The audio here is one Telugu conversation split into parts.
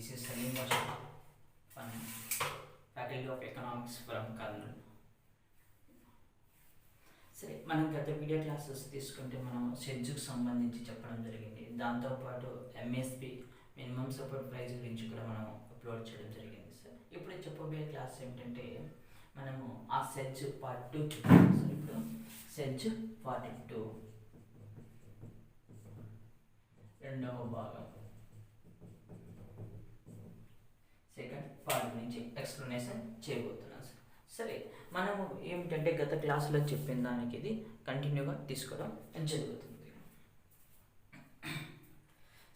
This is Salim Bashar from Faculty of Economics from Karnal. సరే, మనం గత వీడియో క్లాసెస్ తీసుకుంటే మనం సెడ్జ్కి సంబంధించి చెప్పడం జరిగింది. దాంతోపాటు ఎంఎస్పి మినిమం సపోర్ట్ ప్రైస్ గురించి కూడా మనం అప్లోడ్ చేయడం జరిగింది సార్. ఇప్పుడు చెప్పబోయే క్లాస్ ఏమిటంటే మనము ఆ సెడ్జ్ పార్ట్ 2 చూద్దాం సార్. ఇప్పుడు సెడ్జ్ పార్ట్ 2 రెండవ భాగం సెకండ్ పార్ట్ నుంచి ఎక్స్ప్లెనేషన్ చేయబోతున్నాం సార్. సరే, మనము ఏమిటంటే గత క్లాసులో చెప్పిన దానికి ఇది కంటిన్యూగా తీసుకోవడం జరుగుతుంది.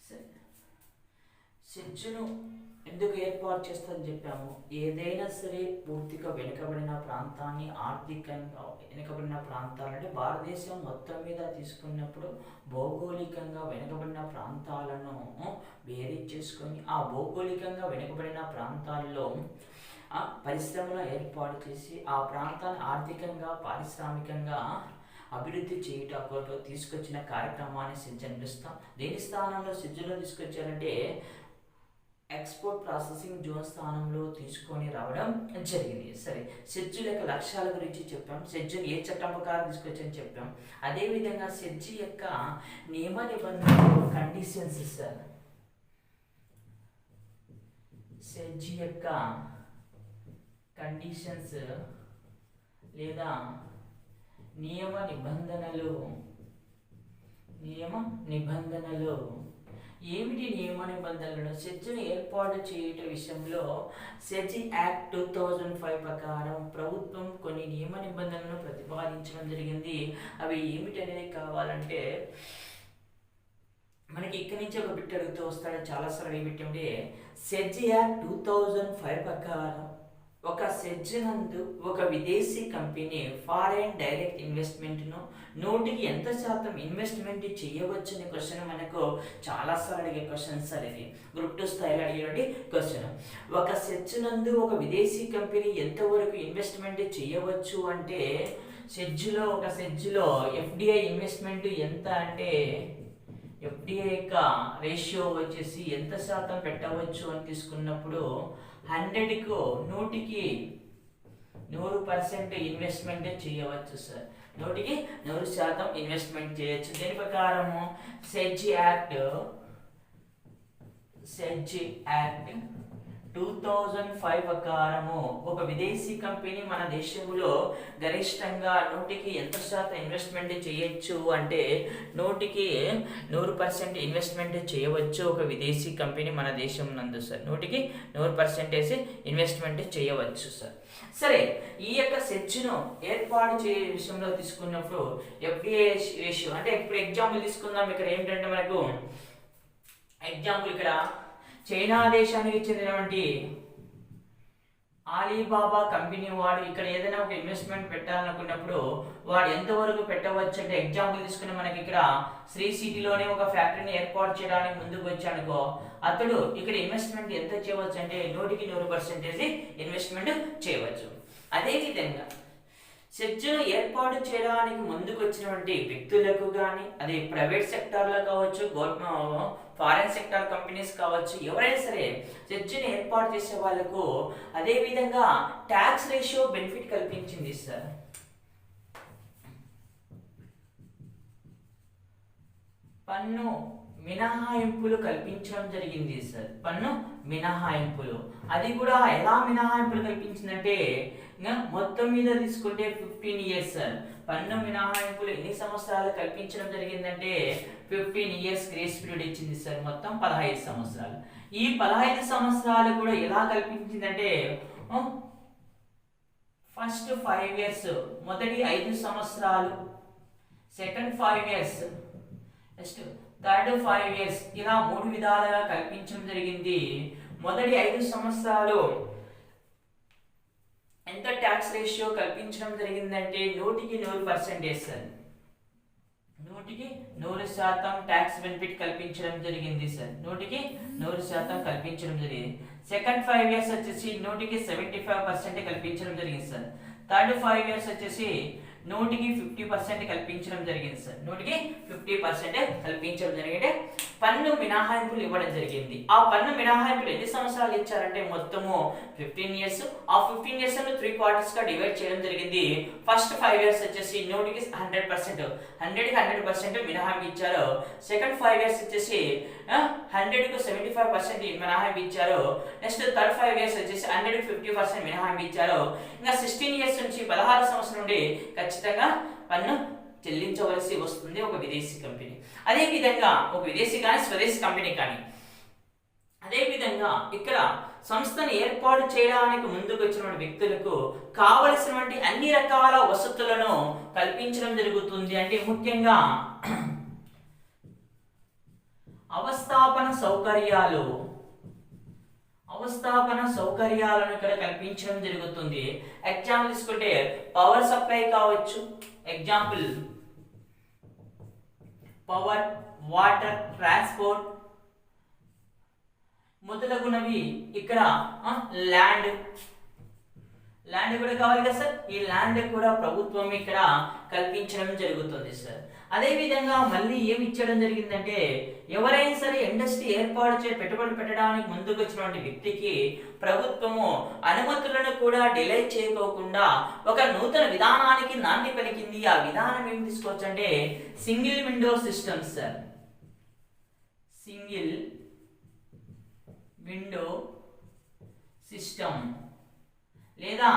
సరే, సెడ్జ్ను ఎందుకు ఏర్పాటు చేస్తుందని చెప్పాము. ఏదైనా సరే పూర్తిగా వెనుకబడిన ప్రాంతాన్ని, ఆర్థికంగా వెనుకబడిన ప్రాంతాలంటే భారతదేశం మొత్తం మీద తీసుకున్నప్పుడు భౌగోళికంగా వెనుకబడిన ప్రాంతాలను బేరీజ్ చేసుకొని ఆ భౌగోళికంగా వెనుకబడిన ప్రాంతాల్లో పరిశ్రమలు ఏర్పాటు చేసి ఆ ప్రాంతాన్ని ఆర్థికంగా పారిశ్రామికంగా అభివృద్ధి చేయటం తీసుకొచ్చిన కార్యక్రమాన్ని సెడ్జ్ అని పిలుస్తాం. దేని స్థానంలో సెడ్జ్లో తీసుకొచ్చారంటే ఎక్స్పోర్ట్ ప్రాసెసింగ్ జోన్ స్థానంలో తీసుకొని రావడం జరిగింది. సరే, సెడ్జ్ యొక్క లక్ష్యాల గురించి చెప్పాం. సెడ్జ్ని ఏ చట్టం ప్రకారం తీసుకొచ్చని చెప్పాం. అదేవిధంగా సెడ్జ్ యొక్క నియమ నిబంధనలు, కండిషన్స్ సార్. సెడ్జ్ యొక్క కండిషన్స్ లేదా నియమ నిబంధనలు ఏమిటి? నియమ నిబంధనలు సెడ్జ్ని ఏర్పాటు చేయటం విషయంలో సెడ్జ్ యాక్ట్ 2005 ప్రకారం ప్రభుత్వం కొన్ని నియమ నిబంధనలను ప్రతిపాదించడం జరిగింది. అవి ఏమిటి అనేది కావాలంటే మనకి ఇక్కడి నుంచి ఒక బిట్ అడుగుతూ వస్తాడు. చాలాసార్లు ఏమిటంటే సెడ్జ్ యాక్ట్ 2005 ప్రకారం ఒక సెడ్జ్ నందు ఒక విదేశీ కంపెనీ ఫారెన్ డైరెక్ట్ ఇన్వెస్ట్మెంట్ను 100కి ఎంత శాతం ఇన్వెస్ట్మెంట్ చేయవచ్చు అనే క్వశ్చన్ మనకు చాలాసార్లు అడిగే క్వశ్చన్ సార్. ఇది గ్రూప్ 2 స్థాయిలో అడిగేటువంటి క్వశ్చన్. ఒక సెడ్జ్ నందు ఒక విదేశీ కంపెనీ ఎంతవరకు ఇన్వెస్ట్మెంట్ చేయవచ్చు అంటే ఒక సెడ్జ్లో ఎఫ్డిఐ ఇన్వెస్ట్మెంట్ ఎంత అంటే ఎఫ్డిఐ యొక్క రేషియో వచ్చేసి ఎంత శాతం పెట్టవచ్చు అని తీసుకున్నప్పుడు 100కు 100% ఇన్వెస్ట్మెంట్ చేయవచ్చు సార్. 100కి 100% ఇన్వెస్ట్మెంట్ చేయొచ్చు. దీని ప్రకారము సెడ్జ్ యాక్ట్ 2005 ప్రకారము ఒక విదేశీ కంపెనీ మన దేశంలో గరిష్టంగా 100కి ఎంత శాతం ఇన్వెస్ట్మెంట్ చేయొచ్చు అంటే 100కి 100% ఇన్వెస్ట్మెంట్ చేయవచ్చు ఒక విదేశీ కంపెనీ మన దేశం నందు సార్. 100కి 100% ఇన్వెస్ట్మెంట్ చేయవచ్చు సార్. సరే, ఈ యొక్క సెడ్జ్ను ఏర్పాటు చేసే విషయంలో తీసుకున్నప్పుడు ఎఫ్డిఐ రేషియో అంటే ఇప్పుడు ఎగ్జాంపుల్ తీసుకుందాం. ఇక్కడ ఏంటంటే మనకు ఎగ్జాంపుల్ ఇక్కడ చైనా దేశానికి చెందినటువంటి ఆలీబాబా కంపెనీ వాడు ఇక్కడ ఏదైనా ఒక ఇన్వెస్ట్మెంట్ పెట్టాలనుకున్నప్పుడు వాడు ఎంతవరకు పెట్టవచ్చు అంటే ఎగ్జాంపుల్ తీసుకుని మనకి ఇక్కడ శ్రీ సిటీలోనే ఒక ఫ్యాక్టరీని ఏర్పాటు చేయడానికి ముందుకు వచ్చానుకో, అతడు ఇక్కడ ఇన్వెస్ట్మెంట్ ఎంత చేయవచ్చు అంటే 100కి 100% ఇన్వెస్ట్మెంట్ చేయవచ్చు. అదేవిధంగా సెడ్జ్ను ఏర్పాటు చేయడానికి ముందుకు వచ్చినటువంటి వ్యక్తులకు కానీ అది ప్రైవేట్ సెక్టార్లో కావచ్చు, ఫారెన్ సెక్టార్ కంపెనీస్ కావచ్చు, ఎవరైనా సరే సెడ్జ్ని ఏర్పాటు చేసే వాళ్ళకు అదేవిధంగా ట్యాక్స్ రేషియో బెనిఫిట్ కల్పించింది సార్. పన్ను మినహాయింపులు కల్పించడం జరిగింది సార్. పన్ను మినహాయింపులు అది కూడా ఎలా మినహాయింపులు కల్పించిందంటే మొత్తం మీద తీసుకుంటే 15 ఇయర్స్ సార్. పన్ను మినహాయింపులు ఎన్ని సంవత్సరాలు కల్పించడం జరిగిందంటే 15 ఇయర్స్ గ్రేస్ పీరియడ్ ఇచ్చింది సార్. మొత్తం 15 సంవత్సరాలు. ఈ 15 సంవత్సరాలు కూడా ఎలా కల్పించిందంటే ఫస్ట్ 5 ఇయర్స్ మొదటి 5 సంవత్సరాలు, second 5 years, next third 5 years, ఇలా 3 విధాలుగా కల్పించడం జరిగింది. మొదటి 5 సంవత్సరాలు ఎంత ట్యాక్స్ రేషియో కల్పించడం జరిగిందంటే 100కి 100% సార్. 100కి 100% ట్యాక్స్ బెనిఫిట్ కల్పించడం జరిగింది సార్. 100కి 100% కల్పించడం జరిగింది. సెకండ్ 5 ఇయర్స్ వచ్చేసి 100కి 75% కల్పించడం జరిగింది సార్. థర్డ్ 5 ఇయర్స్ వచ్చేసి 100కి 50% కల్పించడం జరిగింది సార్. 100కి 50% కల్పించడం జరిగింది. పన్ను మినహాయింపులు ఇవ్వడం జరిగింది. ఆ పన్ను మినహాయింపులు ఎన్ని సంవత్సరాలు ఇచ్చారంటే మొత్తము 15 ఇయర్స్. ఆ 15 ఇయర్స్ ను 3 క్వార్టర్స్ గా డివైడ్ చేయడం జరిగింది. ఫస్ట్ 5 ఇయర్స్ వచ్చేసి నోటికి 100%, 100% మినహాయింపు ఇచ్చారు. సెకండ్ 5 ఇయర్స్ వచ్చేసి 100కు 75% మినహాయింపు ఇచ్చారు. నెక్స్ట్ థర్డ్ 5 ఇయర్స్ వచ్చేసి 100కు 50% మినహాయింపు ఇచ్చారు. ఇంకా 16 ఇయర్స్ నుంచి 16 సంవత్సరం నుండి ఖచ్చితంగా పన్ను చెల్లించవలసి వస్తుంది ఒక విదేశీ కంపెనీ. అదే విధంగా ఒక విదేశీ కానీ స్వదేశీ కంపెనీ కానీ. అదే విధంగా ఇక్కడ సంస్థను ఏర్పాటు చేయడానికి ముందుకు వచ్చిన వ్యక్తులకు కావలసినటువంటి అన్ని రకాల వసతులను కల్పించడం జరుగుతుంది. అంటే ముఖ్యంగా అవస్థాపన సౌకర్యాలను ఇక్కడ కల్పించడం జరుగుతుంది. ఎగ్జాంపుల్ తీసుకుంటే పవర్ సప్లై కావచ్చు, ఎగ్జాంపుల్ పవర్, వాటర్, ట్రాన్స్పోర్ట్ మొదలగునవి. ఇక్కడ ల్యాండ్ కూడా కావాలి కదా సార్. ఈ ల్యాండ్ కూడా ప్రభుత్వం ఇక్కడ కల్పించడం జరుగుతుంది సార్. అదే విధంగా మళ్ళీ ఏమి ఇచ్చడం జరిగిందంటే ఎవరైనా సరే ఇండస్ట్రీ ఏర్పాటు పెట్టుబడి పెట్టడానికి ముందుకు వచ్చినటువంటి వ్యక్తికి ప్రభుత్వము అనుమతులను కూడా డిలే చేయకోకుండా ఒక నూతన విధానానికి నాంది పలికింది. ఆ విధానం ఏమి తీసుకోవచ్చు అంటే single window system sir. Single window system లేదా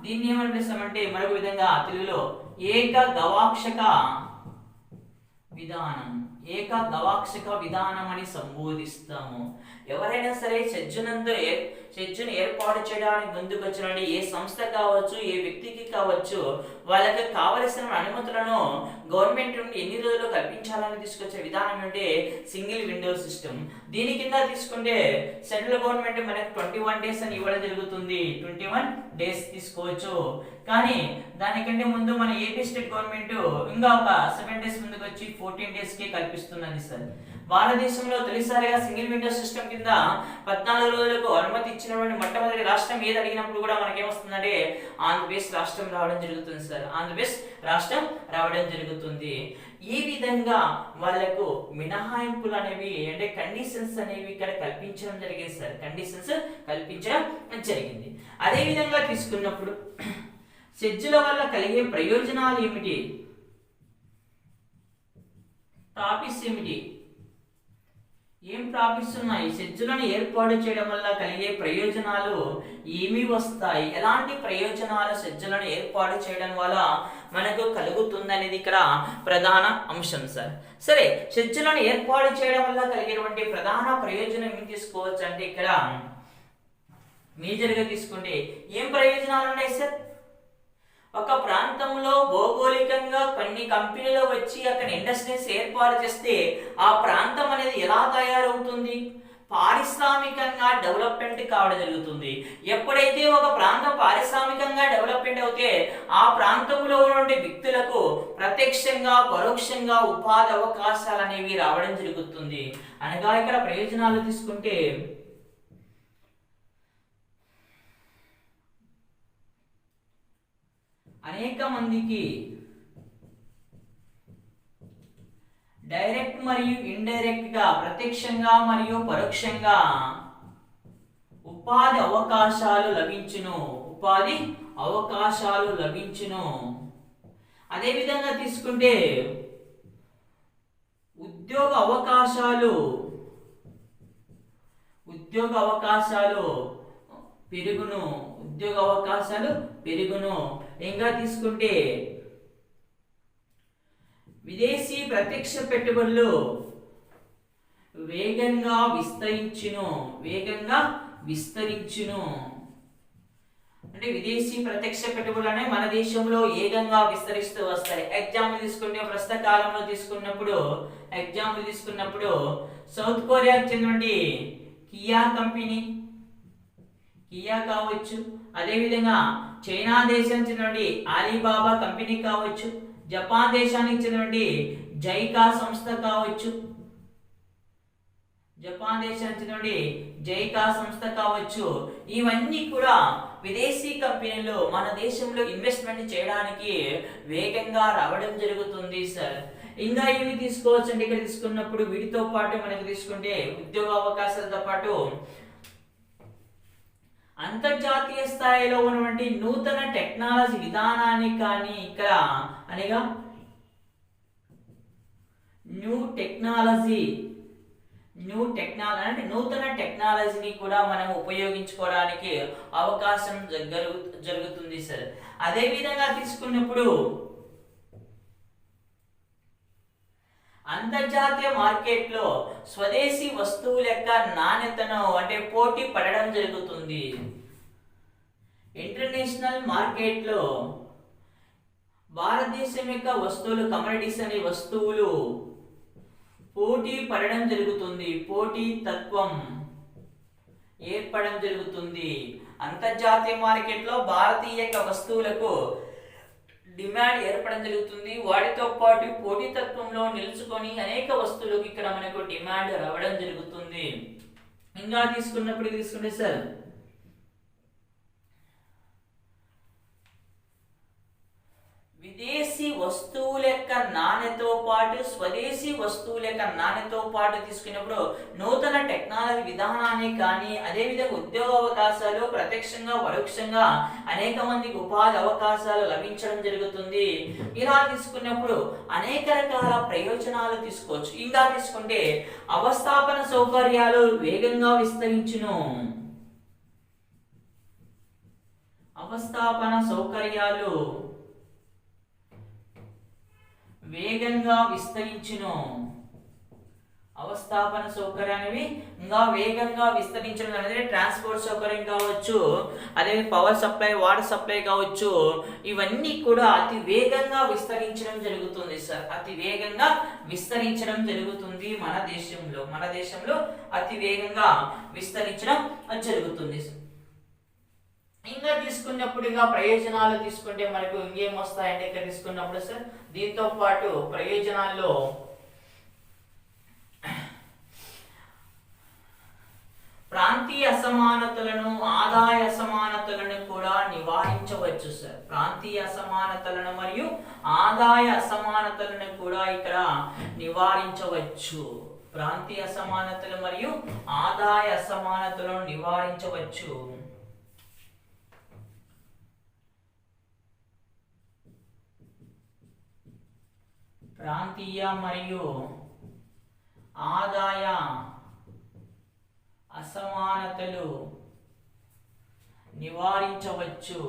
దీన్ని ఏమనిపిస్తామంటే మరొక విధంగా తెలుగులో ఏక గవాక్షక విధానం అని సంబోధిస్తాము. ఎవరైనా సరే సెజ్జును ఏర్పాటు చేయడానికి ముందుకు వచ్చిన ఏ సంస్థ కావచ్చు, ఏ వ్యక్తికి కావచ్చు, వాళ్ళకి కావలసిన అనుమతులను గవర్నమెంట్ నుండి ఎన్ని రోజులు కల్పించాలని తీసుకొచ్చే విధానం అంటే సింగిల్ విండో సిస్టమ్. దీని కింద తీసుకుంటే సెంట్రల్ గవర్నమెంట్ మనకు 21 డేస్ అని ఇవ్వడం జరుగుతుంది. 21 డేస్ తీసుకోవచ్చు. కానీ దానికంటే ముందు మన ఏపీ స్టేట్ గవర్నమెంట్ ఇంకా ఒక 7 డేస్ ముందుకు వచ్చి 14 డేస్ కి కల్పిస్తున్నది సార్. భారతదేశంలో తొలిసారిగా సింగిల్ విండో సిస్టమ్ కింద 14 రోజులకు అనుమతి ఇచ్చినటువంటి మొట్టమొదటి రాష్ట్రం ఏది అడిగినప్పుడు కూడా మనకేమొస్తుందంటే ఆంధ్రప్రదేశ్ రాష్ట్రం రావడం జరుగుతుంది సార్. ఆంధ్రప్రదేశ్ రాష్ట్రం రావడం జరుగుతుంది. ఈ విధంగా వాళ్ళకు మినహాయింపులు అనేవి అంటే కండిషన్స్ అనేవి ఇక్కడ కల్పించడం జరిగింది సార్. కండిషన్స్ కల్పించడం జరిగింది. అదే విధంగా తీసుకున్నప్పుడు సెజ్జుల వల్ల కలిగే ప్రయోజనాలు ఏమిటి, ప్రాఫిట్స్ ఏమిటి, ఏం ప్రాఫిట్స్ ఉన్నాయి, సెజ్జులను ఏర్పాటు చేయడం వల్ల కలిగే ప్రయోజనాలు ఏమి వస్తాయి, ఎలాంటి ప్రయోజనాలు సెజ్జులను ఏర్పాటు చేయడం వల్ల మనకు కలుగుతుందనేది ఇక్కడ ప్రధాన అంశం సార్. సరే, సెజ్జులను ఏర్పాటు చేయడం వల్ల కలిగేటువంటి ప్రధాన ప్రయోజనం ఏం తీసుకోవచ్చు అంటే ఇక్కడ మేజర్గా తీసుకుంటే ఏం ప్రయోజనాలు ఉన్నాయి సార్. ఒక ప్రాంతంలో భౌగోళికంగా కొన్ని కంపెనీలు వచ్చి అక్కడ ఇండస్ట్రీస్ ఏర్పాటు చేస్తే ఆ ప్రాంతం అనేది ఎలా తయారవుతుంది, పారిశ్రామికంగా డెవలప్మెంట్ కావడం జరుగుతుంది. ఎప్పుడైతే ఒక ప్రాంతం పారిశ్రామికంగా డెవలప్మెంట్ అవుతే ఆ ప్రాంతంలో ఉన్నటువంటి వ్యక్తులకు ప్రత్యక్షంగా పరోక్షంగా ఉపాధి అవకాశాలు అనేవి రావడం జరుగుతుంది. అనగా ఇక్కడ ప్రయోజనాలు తీసుకుంటే అనేక మందికి డైరెక్ట్ మరియు ఇండైరెక్ట్ గా ప్రత్యక్షంగా మరియు పరోక్షంగా ఉపాధి అవకాశాలు లభించును. అదే విధంగా తీసుకుంటే ఉద్యోగ అవకాశాలు పెరుగును. ఇంకా తీసుకుంటే విదేశీ ప్రత్యక్ష పెట్టుబడులు వేగంగా విస్తరించును. అంటే విదేశీ ప్రత్యక్ష పెట్టుబడులు అనేవి మన దేశంలో వేగంగా విస్తరిస్తూ వస్తాయి. ఎగ్జాంపుల్ తీసుకుంటే ప్రస్తుత కాలంలో తీసుకున్నప్పుడు సౌత్ కొరియాకు చెందినటువంటి కియా కావచ్చు, అదేవిధంగా చైనా దేశానికి చెందినటువంటి ఆలీబాబా కంపెనీ కావచ్చు, జపాన్ దేశానికి చెందినటువంటి జైకా సంస్థ కావచ్చు, ఇవన్నీ కూడా విదేశీ కంపెనీలు మన దేశంలో ఇన్వెస్ట్మెంట్ చేయడానికి వేగంగా రావడం జరుగుతుంది సార్. ఇంకా ఇవి తీసుకోవచ్చు అండి. ఇక్కడ తీసుకున్నప్పుడు వీటితో పాటు మనకి తీసుకుంటే ఉద్యోగ అవకాశాలతో పాటు అంతర్జాతీయ స్థాయిలో ఉన్నటువంటి నూతన టెక్నాలజీ విధానాన్ని కానీ ఇక్కడ అనగా న్యూ టెక్నాలజీ అంటే నూతన టెక్నాలజీని కూడా మనం ఉపయోగించుకోవడానికి అవకాశం జరుగుతుంది సార్. అదే విధంగా తీసుకున్నప్పుడు అంతర్జాతీయ మార్కెట్లో స్వదేశీ వస్తువుల యొక్క నాణ్యతను అంటే పోటీ పడడం జరుగుతుంది. ఇంటర్నేషనల్ మార్కెట్లో భారతదేశం యొక్క వస్తువులు కమోడిటీస్ అనే వస్తువులు పోటీ పడడం జరుగుతుంది. పోటీ తత్వం ఏర్పడడం జరుగుతుంది. అంతర్జాతీయ మార్కెట్లో భారతీయ వస్తువులకు డిమాండ్ ఏర్పడడం జరుగుతుంది. వాటితో పాటు పోటీతత్వంలో నిలుచుకొని అనేక వస్తువులకు ఇక్కడ మనకు డిమాండ్ రావడం జరుగుతుంది. ఇంకా తీసుకుంటే సార్ విదేశీ వస్తువుల యొక్క నాణ్యతతో పాటు స్వదేశీ వస్తువుల యొక్క నాణ్యతతో పాటు తీసుకున్నప్పుడు నూతన టెక్నాలజీ విధానాన్ని కానీ అదేవిధంగా ఉద్యోగ అవకాశాలు ప్రత్యక్షంగా పరోక్షంగా అనేక మందికి ఉపాధి అవకాశాలు లభించడం జరుగుతుంది. ఇలా తీసుకున్నప్పుడు అనేక రకాల ప్రయోజనాలు తీసుకోవచ్చు. ఇంకా తీసుకుంటే అవస్థాపన సౌకర్యాలు వేగంగా విస్తరించును. అవస్థాపన సౌకర్యాలు వేగంగా విస్తరించును. అవస్థాపన సౌకర్యాన్ని ఇంకా వేగంగా విస్తరించడం అనేది ట్రాన్స్పోర్ట్ సౌకర్యం కావచ్చు, అదే పవర్ సప్లై వాటర్ సప్లై కావచ్చు, ఇవన్నీ కూడా అతి వేగంగా విస్తరించడం జరుగుతుంది సార్. అతి వేగంగా విస్తరించడం జరుగుతుంది మన దేశంలో అతి వేగంగా విస్తరించడం జరుగుతుంది సార్. ఇంకా తీసుకున్నప్పుడు ఇంకా ప్రయోజనాలు తీసుకుంటే మనకు ఇంకేం వస్తాయంటే ఇక్కడ తీసుకున్నప్పుడు సార్ దీంతో పాటు ప్రయోజనాల్లో ప్రాంతీయ అసమానతలను ఆదాయ అసమానతలను కూడా నివారించవచ్చు సార్. ప్రాంతీయ అసమానతలను మరియు ఆదాయ అసమానతలను కూడా ఇక్కడ నివారించవచ్చు. ప్రాంతీయ అసమానతలు మరియు ఆదాయ అసమానతలను నివారించవచ్చు. ప్రాంతీయ మరియు ఆదాయ అసమానతలు నివారించవచ్చు.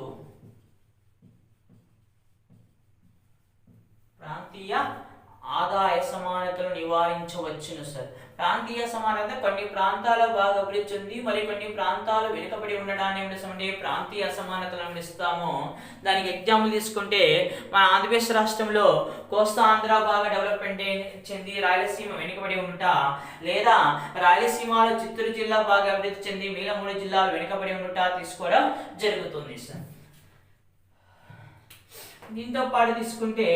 ప్రాంతీయ ఆదాయ సమానతలు నివారించవచ్చును సార్. ప్రాంతీయ సమానత కొన్ని ప్రాంతాల బాగా అభివృద్ధి చెంది మరి కొన్ని ప్రాంతాలు వెనుకబడి ఉండడాన్ని ప్రాంతీయ అసమానతలను ఇస్తాము. దానికి ఎగ్జాంపుల్ తీసుకుంటే మన ఆంధ్రప్రదేశ్ రాష్ట్రంలో కోస్తా ఆంధ్ర బాగా డెవలప్మెంట్ చెంది రాయలసీమ వెనుకబడి ఉంట, లేదా రాయలసీమలో చిత్తూరు జిల్లా బాగా అభివృద్ధి చెంది మిగిలిన 3 జిల్లాలు వెనుకబడి ఉంట తీసుకోవడం జరుగుతుంది సార్. దీంతో పాటు తీసుకుంటే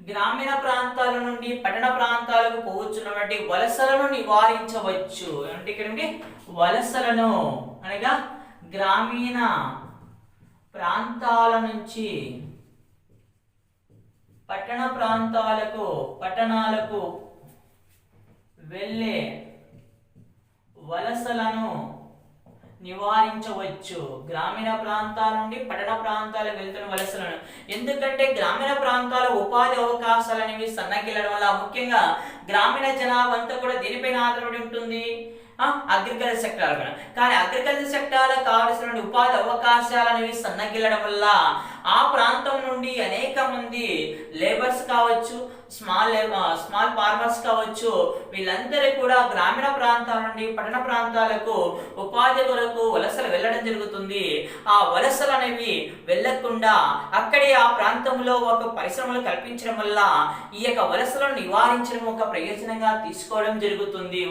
గ్రామీణ ప్రాంతాల నుండి పట్టణ ప్రాంతాలకు పోవచ్చున్నటువంటి వలసలను నివారించవచ్చు. అంటే ఇక్కడ వలసలను అనగా గ్రామీణ ప్రాంతాల నుంచి పట్టణాలకు వెళ్ళే వలసలను నివారించవచ్చు. గ్రామీణ ప్రాంతాల నుండి పట్టణ ప్రాంతాలకు వెళ్తున్న వలసలను, ఎందుకంటే గ్రామీణ ప్రాంతాల ఉపాధి అవకాశాలు అనేవి సన్నగిల్లడం వల్ల ముఖ్యంగా గ్రామీణ జనాభా అంతా కూడా దీనిపైన ఆధారపడి ఉంటుంది, అగ్రికల్చర్ సెక్టార్ పైన. కానీ అగ్రికల్చర్ సెక్టార్ కావాల్సిన ఉపాధి అవకాశాలు అనేవి సన్నగిల్లడం వల్ల ఆ ప్రాంతం నుండి అనేక మంది లేబర్స్ కావచ్చు, స్మాల్ ఫార్మర్స్ కావచ్చు, వీళ్ళందరూ కూడా గ్రామీణ ప్రాంతాల నుండి పట్టణ ప్రాంతాలకు ఉపాధి కొరకు వలసలు వెళ్ళడం జరుగుతుంది. ఆ వలసలు అనేవి వెళ్ళకుండా అక్కడే ఆ ప్రాంతంలో ఒక పరిశ్రమలు కల్పించడం వల్ల ఈ యొక్క వలసలను నివారించడం ఒక ప్రయోజనంగా తీసుకోవడం జరుగుతుంది.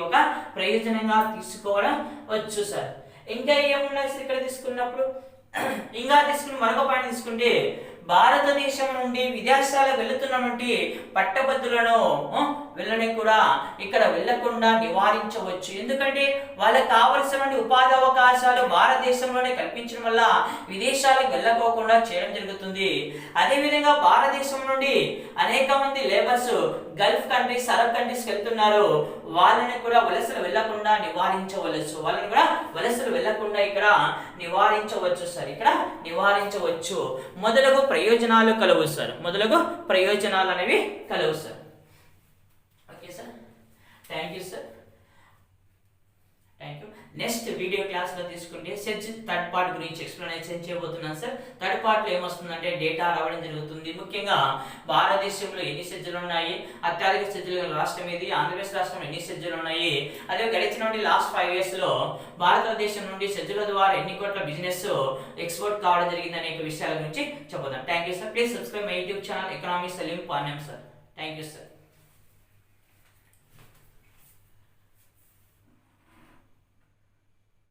వచ్చు సార్. ఇంకా ఏమున్నాయి సార్ ఇక్కడ తీసుకున్నప్పుడు? ఇంకా తీసుకుని మరొక పాయింట్ తీసుకుంటే భారతదేశం నుండి విదేశాలకు వెళుతున్నటువంటి పట్టభద్రులను వీళ్ళని కూడా ఇక్కడ వెళ్లకుండా నివారించవచ్చు. ఎందుకంటే వాళ్ళకి కావలసినటువంటి ఉపాధి అవకాశాలు భారతదేశంలోనే కల్పించడం వల్ల విదేశాలకు వెళ్ళకోకుండా చేయడం జరుగుతుంది. అదేవిధంగా భారతదేశం నుండి అనేక మంది లేబర్స్ గల్ఫ్ కంట్రీస్, అరబ్ కంట్రీస్కి వెళ్తున్నారు. వాళ్ళని కూడా వలసలు వెళ్లకుండా నివారించవచ్చు. వాళ్ళని కూడా వలసలు వెళ్లకుండా ఇక్కడ నివారించవచ్చు సార్. ఇక్కడ నివారించవచ్చు. మొదలగు ప్రయోజనాలు కలవు సార్. మొదలగు ప్రయోజనాలు అనేవి కలవు sir. Okay sir, thank you sir, thank you. Next video క్లాస్లో తీసుకుంటే సెర్చ్ థర్డ్ పార్ట్ గురించి ఎక్స్ప్లెనేషన్ చేయబోతున్నాను సార్. థర్డ్ పార్ట్లో ఏమొస్తుందంటే డేటా రావడం జరుగుతుంది. ముఖ్యంగా భారతదేశంలో ఎన్ని సెర్చ్లు ఉన్నాయి, అత్యధిక సెర్చ్లు రాష్ట్రం ఏది, ఆంధ్రప్రదేశ్ రాష్ట్రంలో ఎన్ని సెర్చ్లు ఉన్నాయి, అదే గడిచిన లాస్ట్ 5 yearsలో భారతదేశం నుండి సెర్చ్ల ద్వారా ఎన్ని కోట్ల బిజినెస్ ఎక్స్పోర్ట్ కావడం జరిగింది అనేక విషయాల గురించి చెబుతాం. Thank you sir. Please subscribe my YouTube channel economics Saleem Pandyam sir. Thank you sir.